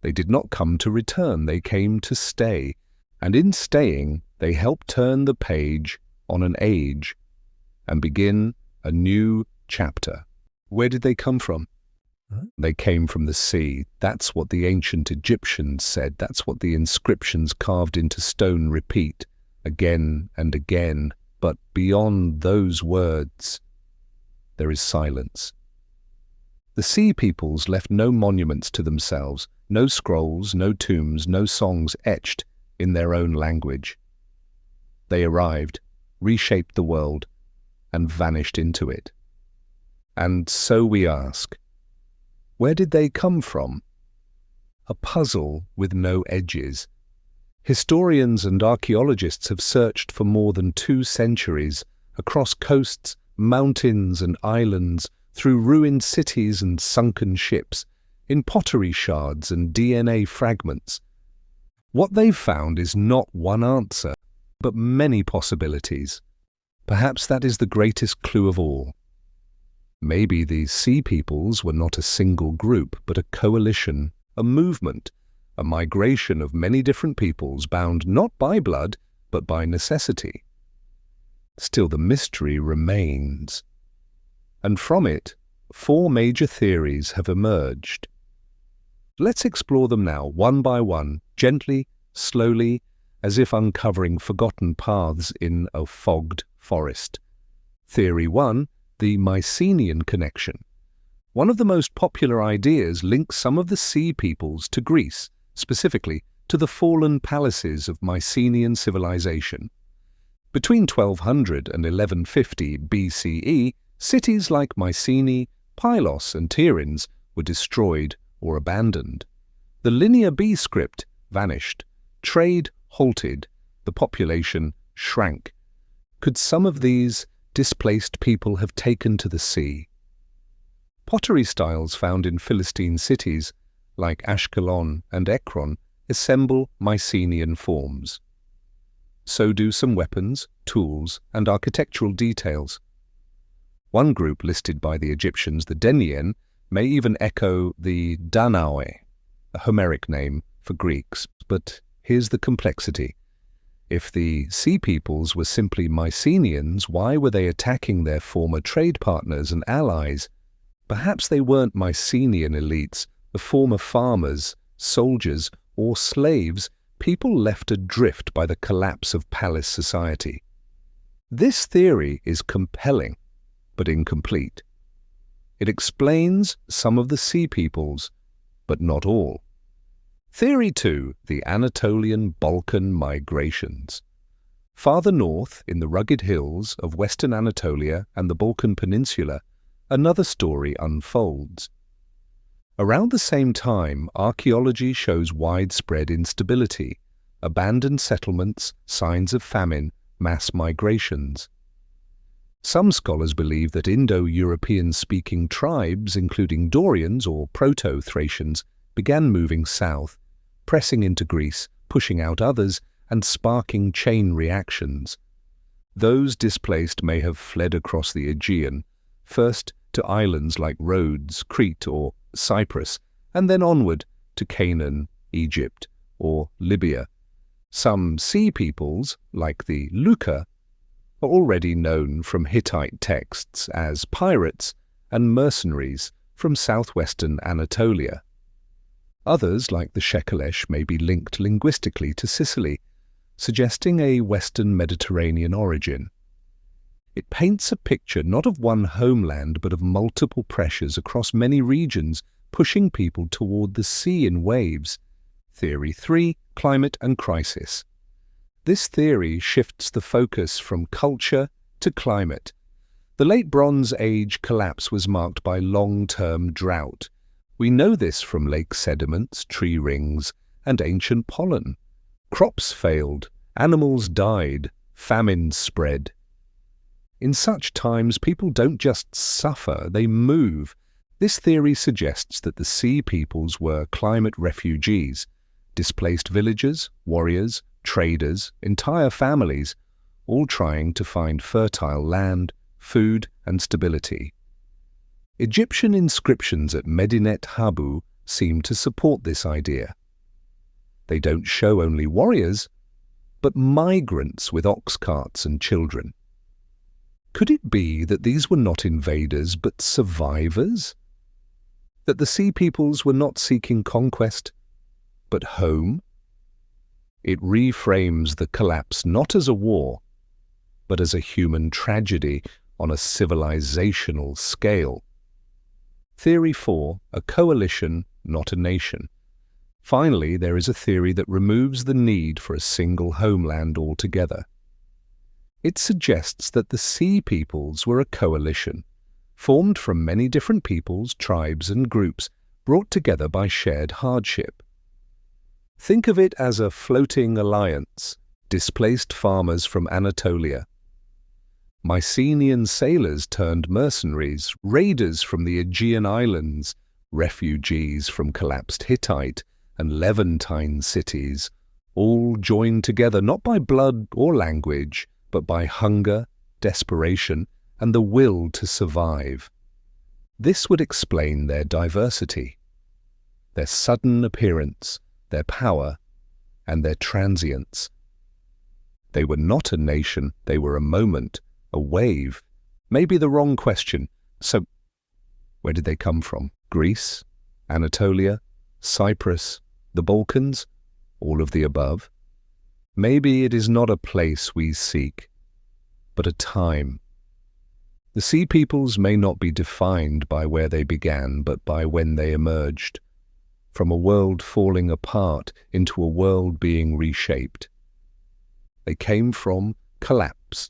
They did not come to return, they came to stay, and in staying they helped turn the page on an age and begin a new chapter. Where did they come from? They came from the sea. That's what the ancient Egyptians said. That's what the inscriptions carved into stone repeat again and again. But beyond those words, there is silence. The sea peoples left no monuments to themselves, no scrolls, no tombs, no songs etched in their own language. They arrived, reshaped the world, and vanished into it. And so we ask, where did they come from? A puzzle with no edges. Historians and archaeologists have searched for more than 2 centuries, across coasts, mountains and islands, through ruined cities and sunken ships, in pottery shards and DNA fragments. What they've found is not one answer, but many possibilities. Perhaps that is the greatest clue of all. Maybe these sea peoples were not a single group, but a coalition, a movement, a migration of many different peoples bound not by blood, but by necessity. Still, the mystery remains. And from it, 4 major theories have emerged. Let's explore them now, one by one, gently, slowly, as if uncovering forgotten paths in a fogged forest. Theory 1, the Mycenaean connection. One of the most popular ideas links some of the sea peoples to Greece, specifically to the fallen palaces of Mycenaean civilization. Between 1200 and 1150 BCE, cities like Mycenae, Pylos and Tiryns were destroyed or abandoned. The Linear B script vanished. Trade halted. The population shrank. Could some of these displaced people have taken to the sea? Pottery styles found in Philistine cities, like Ashkelon and Ekron, assemble Mycenaean forms. So do some weapons, tools, and architectural details. One group listed by the Egyptians, the Denyen, may even echo the Danaoi, a Homeric name for Greeks. But here's the complexity. If the Sea Peoples were simply Mycenaeans, why were they attacking their former trade partners and allies? Perhaps they weren't Mycenaean elites, the former farmers, soldiers, or slaves, people left adrift by the collapse of palace society. This theory is compelling, but incomplete. It explains some of the Sea Peoples, but not all. Theory 2, the Anatolian Balkan migrations. Farther north, in the rugged hills of western Anatolia and the Balkan Peninsula, another story unfolds. Around the same time, archaeology shows widespread instability, abandoned settlements, signs of famine, mass migrations. Some scholars believe that Indo-European-speaking tribes, including Dorians or Proto-Thracians, began moving south, pressing into Greece, pushing out others, and sparking chain reactions. Those displaced may have fled across the Aegean, first to islands like Rhodes, Crete, or Cyprus, and then onward to Canaan, Egypt, or Libya. Some sea peoples, like the Luca, are already known from Hittite texts as pirates and mercenaries from southwestern Anatolia. Others, like the Shekelesh, may be linked linguistically to Sicily, suggesting a Western Mediterranean origin. It paints a picture not of one homeland but of multiple pressures across many regions, pushing people toward the sea in waves. Theory 3, climate and crisis. This theory shifts the focus from culture to climate. The late Bronze Age collapse was marked by long-term drought. We know this from lake sediments, tree rings, and ancient pollen. Crops failed, animals died, famines spread. In such times, people don't just suffer, they move. This theory suggests that the Sea Peoples were climate refugees, displaced villagers, warriors, traders, entire families, all trying to find fertile land, food, and stability. Egyptian inscriptions at Medinet Habu seem to support this idea. They don't show only warriors, but migrants with ox carts and children. Could it be that these were not invaders but survivors? That the Sea Peoples were not seeking conquest, but home? It reframes the collapse not as a war, but as a human tragedy on a civilizational scale. Theory 4, a coalition, not a nation. Finally, there is a theory that removes the need for a single homeland altogether. It suggests that the Sea Peoples were a coalition, formed from many different peoples, tribes, and groups, brought together by shared hardship. Think of it as a floating alliance, displaced farmers from Anatolia, Mycenaean sailors turned mercenaries, raiders from the Aegean islands, refugees from collapsed Hittite and Levantine cities, all joined together not by blood or language, but by hunger, desperation, and the will to survive. This would explain their diversity, their sudden appearance, their power, and their transience. They were not a nation, they were a moment, a wave. Maybe the wrong question. So, where did they come from? Greece? Anatolia? Cyprus? The Balkans? All of the above? Maybe it is not a place we seek, but a time. The Sea Peoples may not be defined by where they began, but by when they emerged, from a world falling apart into a world being reshaped. They came from collapse,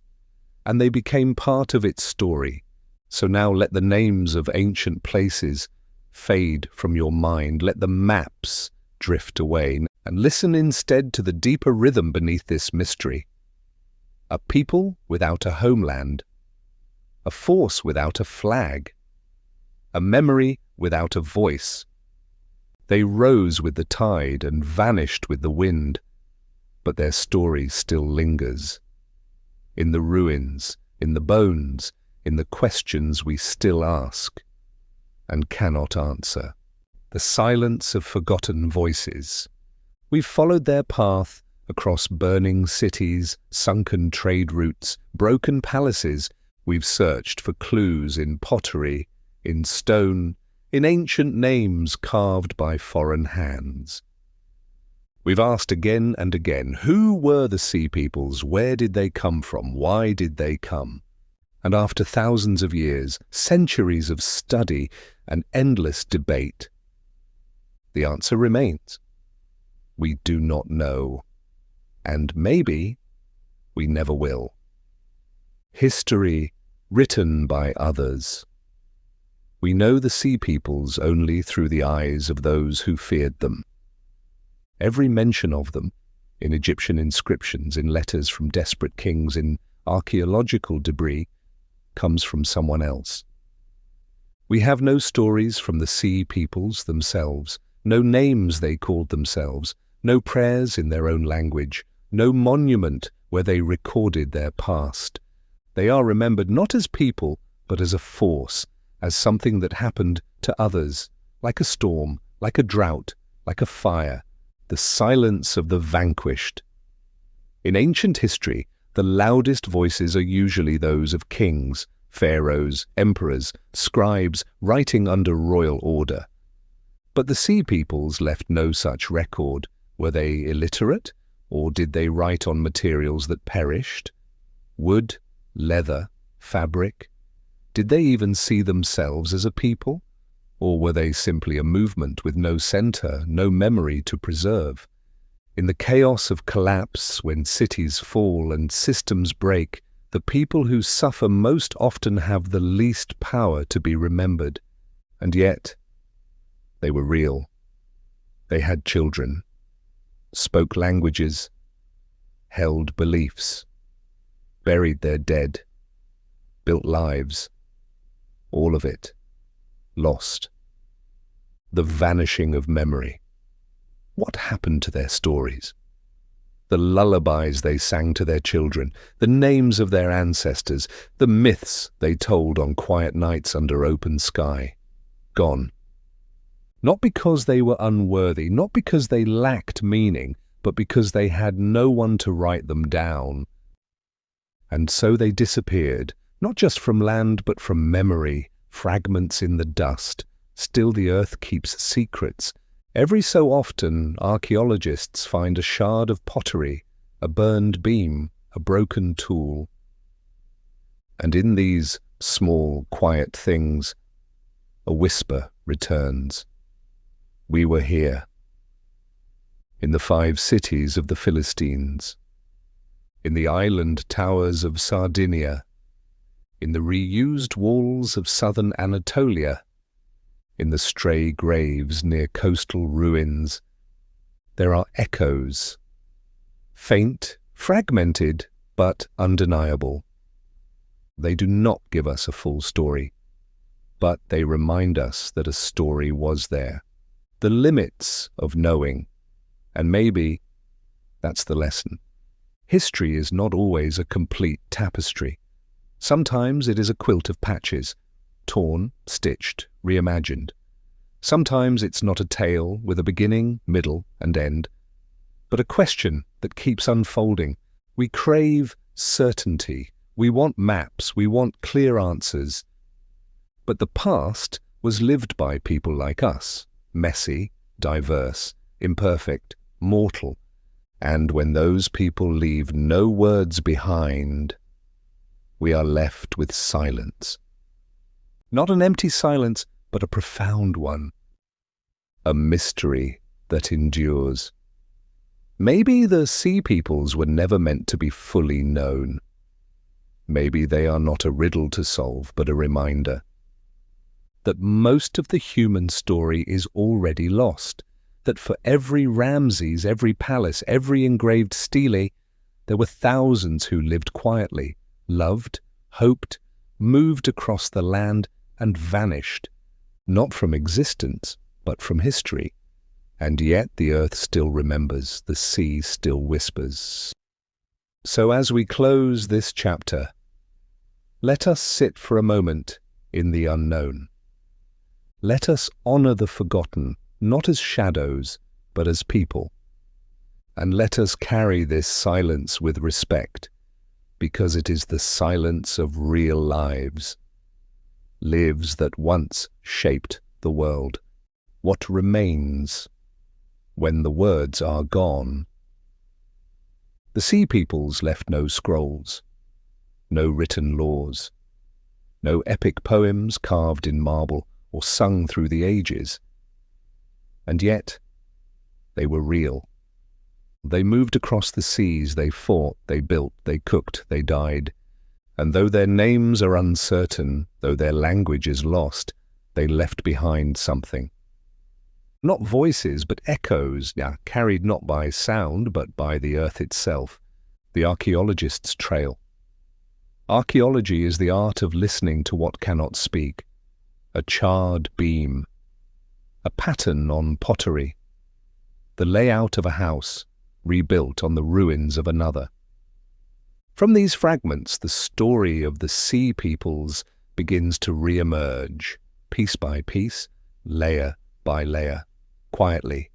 and they became part of its story. So now let the names of ancient places fade from your mind, let the maps drift away, and listen instead to the deeper rhythm beneath this mystery. A people without a homeland, a force without a flag, a memory without a voice. They rose with the tide and vanished with the wind. but their story still lingers. In the ruins, in the bones, in the questions we still ask and cannot answer. The silence of forgotten voices. We've followed their path across burning cities, sunken trade routes, broken palaces. We've searched for clues in pottery, in stone, in ancient names carved by foreign hands. We've asked again and again, who were the Sea Peoples? Where did they come from? Why did they come? And after thousands of years, centuries of study and endless debate, the answer remains. We do not know, and maybe we never will. History written by others. We know the Sea Peoples only through the eyes of those who feared them. Every mention of them, in Egyptian inscriptions, in letters from desperate kings, in archaeological debris, comes from someone else. We have no stories from the Sea Peoples themselves, no names they called themselves, no prayers in their own language, no monument where they recorded their past. They are remembered not as people, but as a force, as something that happened to others, like a storm, like a drought, like a fire, the silence of the vanquished. In ancient history, the loudest voices are usually those of kings, pharaohs, emperors, scribes writing under royal order. But the Sea Peoples left no such record. Were they illiterate, or did they write on materials that perished? Wood, leather, fabric? Did they even see themselves as a people? Or were they simply a movement with no center, no memory to preserve? In the chaos of collapse, when cities fall and systems break, the people who suffer most often have the least power to be remembered. And yet, they were real. They had children, spoke languages, held beliefs, buried their dead, built lives, all of it lost. The vanishing of memory. What happened to their stories? The lullabies they sang to their children, the names of their ancestors, the myths they told on quiet nights under open sky. Gone. Not because they were unworthy, not because they lacked meaning, but because they had no one to write them down. And so they disappeared, not just from land, but from memory, fragments in the dust. Still the earth keeps secrets. Every so often, archaeologists find a shard of pottery, a burned beam, a broken tool. And in these small, quiet things, a whisper returns. We were here. In the 5 cities of the Philistines, in the island towers of Sardinia, in the reused walls of southern Anatolia, in the stray graves near coastal ruins, there are echoes, faint, fragmented, but undeniable. They do not give us a full story, but they remind us that a story was there. The limits of knowing, and maybe that's the lesson. History is not always a complete tapestry. Sometimes it is a quilt of patches, torn, stitched, reimagined. Sometimes it's not a tale with a beginning, middle, and end, but a question that keeps unfolding. We crave certainty. We want maps. We want clear answers. But the past was lived by people like us, messy, diverse, imperfect, mortal. And when those people leave no words behind, we are left with silence. Not an empty silence, but a profound one. A mystery that endures. Maybe the Sea Peoples were never meant to be fully known. Maybe they are not a riddle to solve, but a reminder that most of the human story is already lost, that for every Ramses, every palace, every engraved stele, there were thousands who lived quietly, loved, hoped, moved across the land, and vanished, not from existence, but from history. And yet the earth still remembers, the sea still whispers. So as we close this chapter, let us sit for a moment in the unknown. Let us honor the forgotten, not as shadows, but as people. And let us carry this silence with respect, because it is the silence of real lives. Lives that once shaped the world. What remains when the words are gone? The sea peoples left no scrolls, no written laws, no epic poems carved in marble or sung through the ages. And yet, they were real. They moved across the seas, they fought, they built, they cooked, they died. And though their names are uncertain, though their language is lost, they left behind something. Not voices, but echoes, carried not by sound, but by the earth itself, the archaeologist's trail. Archaeology is the art of listening to what cannot speak. A charred beam, a pattern on pottery, the layout of a house, rebuilt on the ruins of another. From these fragments, the story of the sea peoples begins to re-emerge, piece by piece, layer by layer, quietly.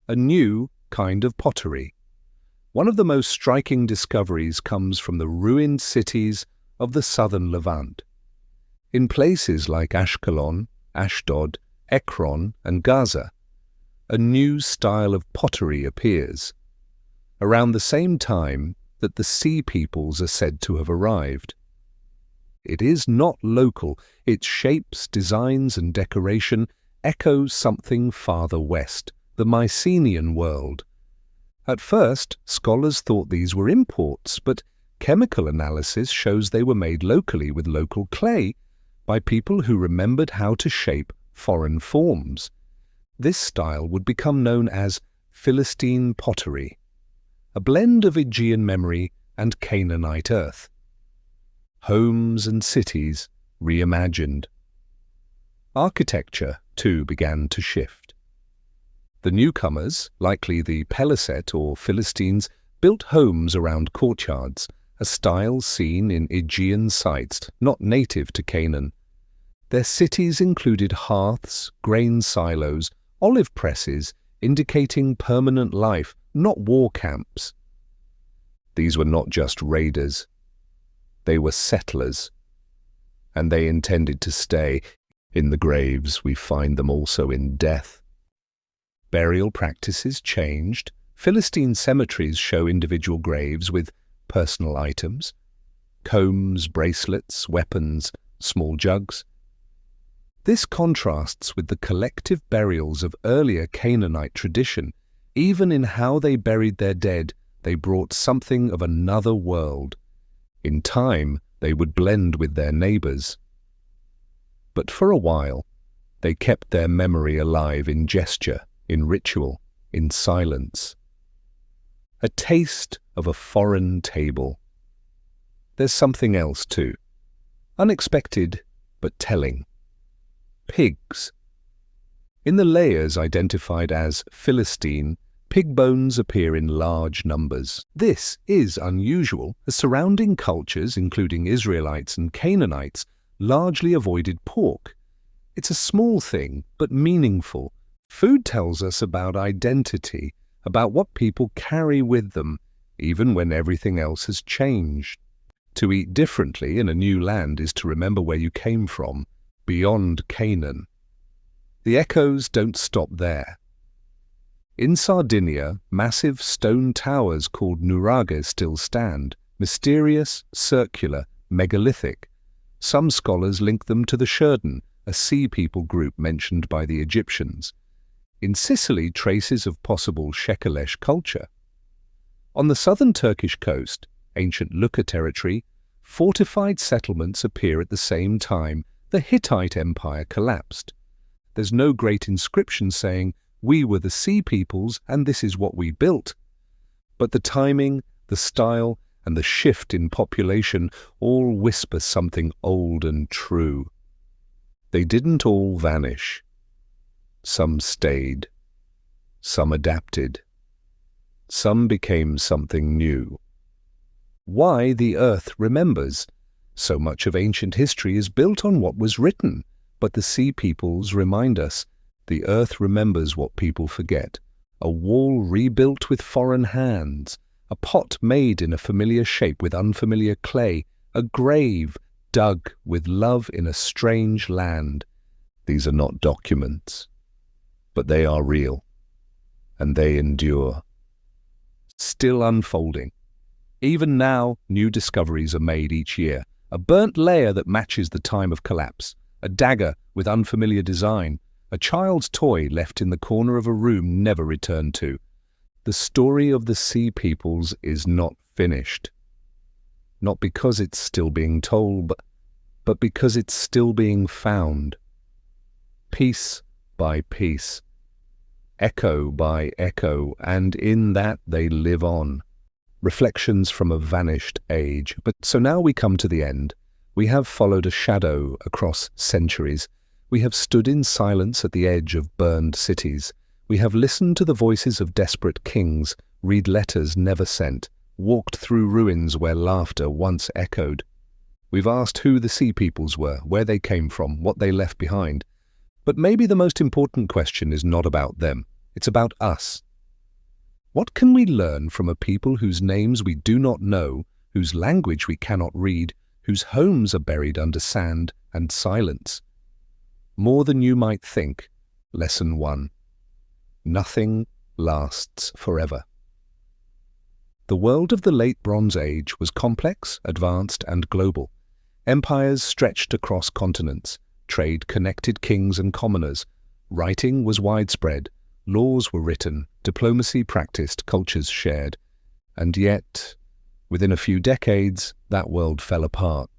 A new kind of pottery. One of the most striking discoveries comes from the ruined cities of the southern Levant. In places like Ashkelon, Ashdod, Ekron, and Gaza, a new style of pottery appears. Around the same time that the sea peoples are said to have arrived. It is not local. Its shapes, designs, and decoration echo something farther west, the Mycenaean world. At first, scholars thought these were imports, but chemical analysis shows they were made locally with local clay by people who remembered how to shape foreign forms. This style would become known as Philistine pottery, a blend of Aegean memory and Canaanite earth. Homes and cities reimagined. Architecture, too, began to shift. The newcomers, likely the Peliset or Philistines, built homes around courtyards, a style seen in Aegean sites, not native to Canaan. Their cities included hearths, grain silos, olive presses, indicating permanent life, not war camps. These were not just raiders. They were settlers, and they intended to stay. In the graves, we find them also in death. Burial practices changed. Philistine cemeteries show individual graves with personal items, combs, bracelets, weapons, small jugs. This contrasts with the collective burials of earlier Canaanite tradition. Even in how they buried their dead, they brought something of another world. In time, they would blend with their neighbors. But for a while, they kept their memory alive in gesture, in ritual, in silence. A taste of a foreign table. There's something else too. Unexpected, but telling. Pigs. In the layers identified as Philistine, pig bones appear in large numbers. This is unusual, as surrounding cultures, including Israelites and Canaanites, largely avoided pork. It's a small thing, but meaningful. Food tells us about identity, about what people carry with them, even when everything else has changed. To eat differently in a new land is to remember where you came from, beyond Canaan. The echoes don't stop there. In Sardinia, massive stone towers called nurages still stand, mysterious, circular, megalithic. Some scholars link them to the Sherden, a sea people group mentioned by the Egyptians. In Sicily, traces of possible Shekelesh culture. On the southern Turkish coast, ancient Lucca territory, fortified settlements appear at the same time the Hittite Empire collapsed. There's no great inscription saying, "We were the sea peoples and this is what we built." But the timing, the style, and the shift in population all whisper something old and true. They didn't all vanish. Some stayed. Some adapted. Some became something new. Why the earth remembers. So much of ancient history is built on what was written, but the sea peoples remind us. The earth remembers what people forget. A wall rebuilt with foreign hands, a pot made in a familiar shape with unfamiliar clay, a grave dug with love in a strange land. These are not documents, but they are real, and they endure. Still unfolding. Even now, new discoveries are made each year. A burnt layer that matches the time of collapse, a dagger with unfamiliar design, a child's toy left in the corner of a room never returned to. The story of the sea peoples is not finished. Not because it's still being told, but because it's still being found. Piece by piece, echo by echo, and in that they live on. Reflections from a vanished age. But so now we come to the end. We have followed a shadow across centuries. We have stood in silence at the edge of burned cities. We have listened to the voices of desperate kings, read letters never sent, walked through ruins where laughter once echoed. We've asked who the sea peoples were, where they came from, what they left behind. But maybe the most important question is not about them. It's about us. What can we learn from a people whose names we do not know, whose language we cannot read, whose homes are buried under sand and silence? More than you might think. Lesson 1. Nothing lasts forever. The world of the Late Bronze Age was complex, advanced, and global. Empires stretched across continents. Trade connected kings and commoners. Writing was widespread. Laws were written. Diplomacy practiced. Cultures shared. And yet, within a few decades, that world fell apart.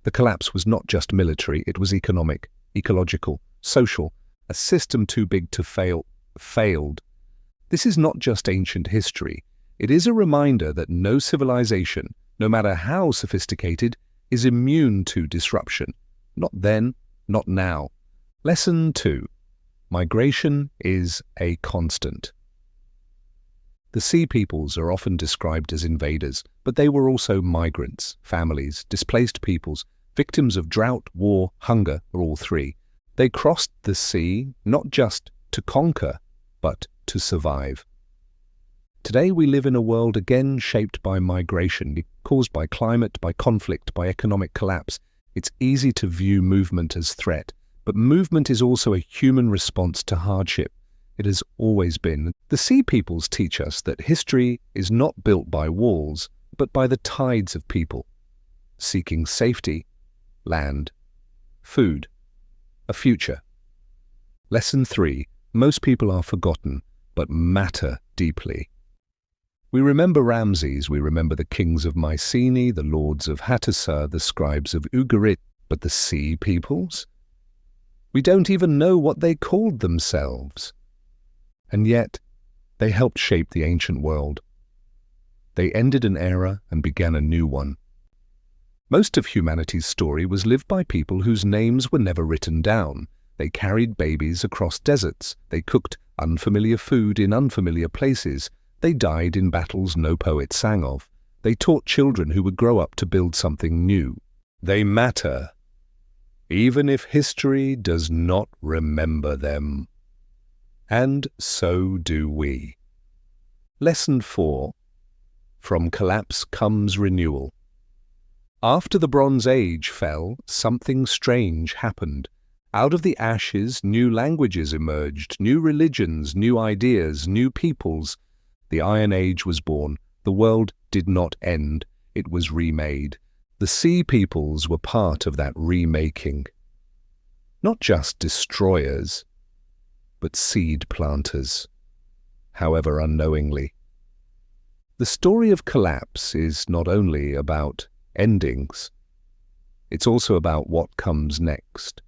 The collapse was not just military, it was economic, ecological, social. A system too big to fail failed. This is not just ancient history. It is a reminder that no civilization, no matter how sophisticated, is immune to disruption. Not then, not now. Lesson 2. Migration is a constant. The sea peoples are often described as invaders, but they were also migrants, families, displaced peoples, victims of drought, war, hunger, or all three. They crossed the sea not just to conquer, but to survive. Today we live in a world again shaped by migration, caused by climate, by conflict, by economic collapse. It's easy to view movement as threat, but movement is also a human response to hardship. It has always been. The sea peoples teach us that history is not built by walls, but by the tides of people, seeking safety, land, food, a future. Lesson 3. Most people are forgotten, but matter deeply. We remember Ramses, we remember the kings of Mycenae, the lords of Hattusa, the scribes of Ugarit, but the sea peoples? We don't even know what they called themselves. And yet, they helped shape the ancient world. They ended an era and began a new one. Most of humanity's story was lived by people whose names were never written down. They carried babies across deserts. They cooked unfamiliar food in unfamiliar places. They died in battles no poet sang of. They taught children who would grow up to build something new. They matter, even if history does not remember them. And so do we. Lesson 4. From collapse comes renewal. After the Bronze Age fell, something strange happened. Out of the ashes, new languages emerged, new religions, new ideas, new peoples. The Iron Age was born. The world did not end. It was remade. The sea peoples were part of that remaking. Not just destroyers, but seed planters, however unknowingly. The story of collapse is not only about endings, it's also about what comes next.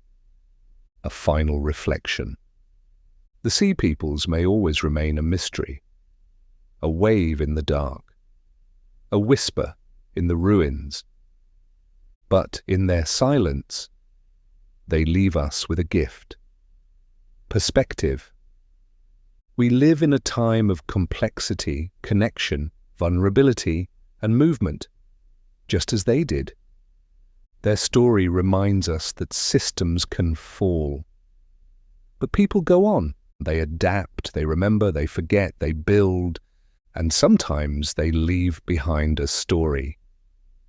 A final reflection. The sea peoples may always remain a mystery, a wave in the dark, a whisper in the ruins. But in their silence, they leave us with a gift. Perspective. We live in a time of complexity, connection, vulnerability, and movement, just as they did. Their story reminds us that systems can fall. But people go on. They adapt, they remember, they forget, they build, and sometimes they leave behind a story.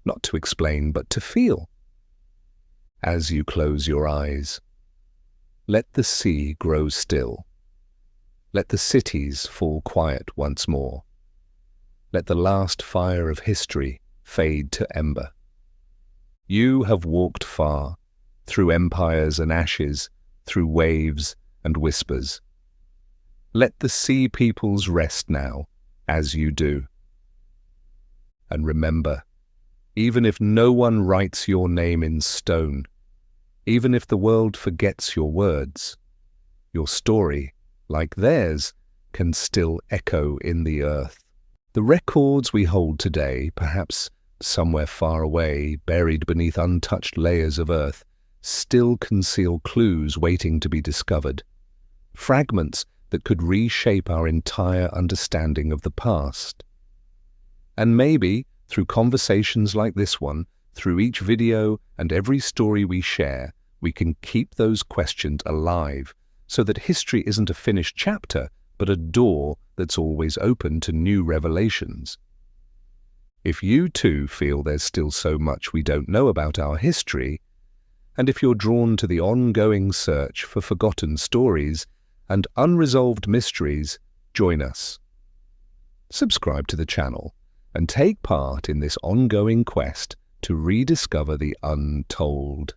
Not to explain, but to feel. As you close your eyes, let the sea grow still. Let the cities fall quiet once more. Let the last fire of history fade to ember. You have walked far, through empires and ashes, through waves and whispers. Let the sea peoples rest now, as you do. And remember, even if no one writes your name in stone, even if the world forgets your words, your story, like theirs, can still echo in the earth. The records we hold today, perhaps somewhere far away, buried beneath untouched layers of earth, still conceal clues waiting to be discovered. Fragments that could reshape our entire understanding of the past. And maybe, through conversations like this one, through each video and every story we share, we can keep those questions alive, so that history isn't a finished chapter, but a door that's always open to new revelations. If you too feel there's still so much we don't know about our history, and if you're drawn to the ongoing search for forgotten stories and unresolved mysteries, join us. Subscribe to the channel and take part in this ongoing quest to rediscover the untold.